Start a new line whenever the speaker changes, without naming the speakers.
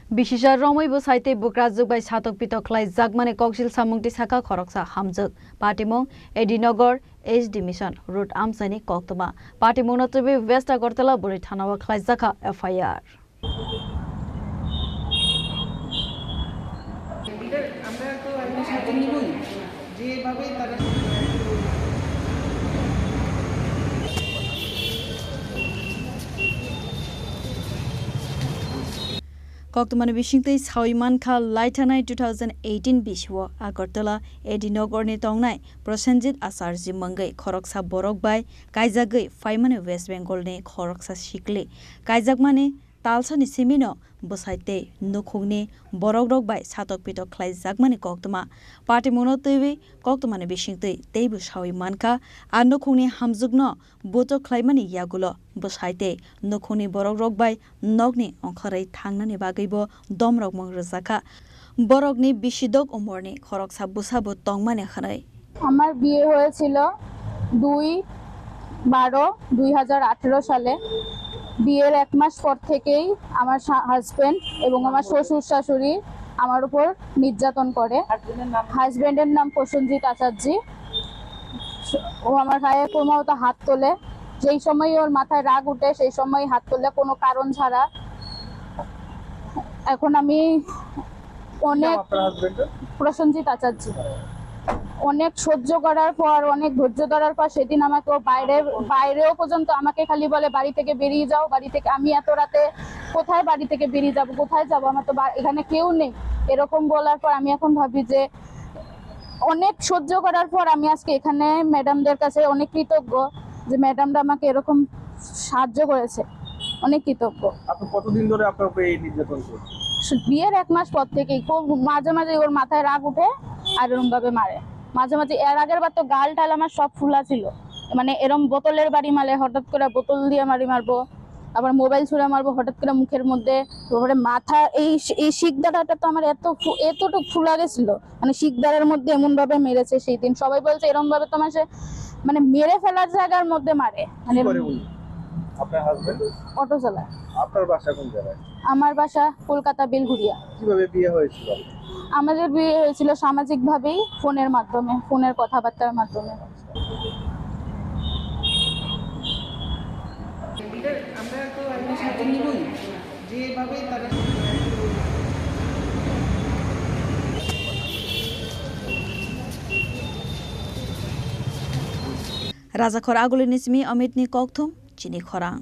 Bishisha Romoi Busaite Bukrazuk by Satok Pitok Lai Zagmane Koksil Samunti Saka Koroksa Hamzuk Patimo Edinogor HD Mission Route Amsani Koktoma Patimo Notobi Vesta Gortala Buritanawa Klaizaka FIR Koktomani Bishingtei Sauimanka Laitanai 2018 Bishwo Agartala Edinogor ni Tongnai Prosenjit Asarji Mangai Khoroksa Borok bai Kaijagai Faimane West Bengal ni Khoroksa Shikli Kaijakmani Talsa ni Simino Bosaite Nukhungni Borok bai Satok Pitok Klai Jakmani Koktoma Party Mono TV Koktomani Bishingtei Teibu Sauimanka Anukhungni Hamjugno Boto Klaimani Yagulo Bosaite Nukhuni Borok bai Nogni Onkhare Thangnani Bagaibo Domrok Mongrozaka Borokni Bishidok Umorni Khoroksa Busabo Tongmane Khanai
আমার বিয়ে হয়েছিল 2/12/2018 সালে বিয়ের এক মাস পর থেকেই আমার husband এবং আমার শ্বশুর শাশুড়ি আমার উপর নির্যাতন করে হাজবেন্ডের নাম প্রসেনজিৎ আচার্য ও আমার গায়ে ক্রমাগত হাত তোলে যেই সময় ওর মাথায় রাগ ওঠে সেই সময় হাত তোলে কোনো কারণ ছাড়া এখন আমি অনেক প্রসেনজিৎ আচার্য অনেক সহ্য করার পর অনেক ধৈর্য ধরার পর সেদিন আমাকে বাইরেও পর্যন্ত আমাকে খালি বলে বাড়ি থেকে বেরিয়ে যাও বাড়ি থেকে আমি এত রাতে কোথায় বাড়ি থেকে বেরিয়ে যাব কোথায় যাব আমার তো এখানে কেউ নেই এরকম বলার পর আমি এখন ভাবি যে অনেক সহ্য করার পর আমি আজকে এখানে ম্যাডামদের কাছে অনেক কৃতজ্ঞ যে ম্যাডামরা আমাকে এরকম সাহায্য করেছে অনেক কৃতজ্ঞ
আপনি কতদিন ধরে আপনার উপরে এই নির্যাতন করছেন
বিয়ের এক মাস পর থেকেই খুব মাঝে মাঝে ওর মাথায় রাগ উঠে আর এরকম ভাবে মারে মাঝে মাঝে এর আগের বার তো গাল টাল আমার সব ফুলা ছিল মানে এরকম বোতলের বাড়ি মারে হঠাৎ করে বোতল দিয়ে মারবো আবার মোবাইল ছুঁড়ে মারবো হঠাৎ করে মুখের মধ্যে তারপরে মাথা এই শিকদাঁড়াটা তো আমার এতটুকু ফুলা গেছিল মানে শিকদাঁড়ের মধ্যে এমন ভাবে মেরেছে সেই দিন সবাই বলছে এরকম ভাবে তোমার সে মানে মেরে ফেলার জায়গার মধ্যে মারে মানে
আপনার হাজবেন্ড
অটো চালায়
আপনার বাসা কোন জায়গায়
আমার বাসা কলকাতা বেলঘুরিয়া
কিভাবে বিয়ে হয়েছিল
আমাদের বিয়ে হয়েছিল সামাজিকভাবেই ফোনের মাধ্যমে ফোনের কথাবার্তার মাধ্যমে
আমরা তো আপনার সাথে নিবই যেভাবে তারা
Raja Khor Aguli Nismi Amit Ni Kokthum Chini Khorang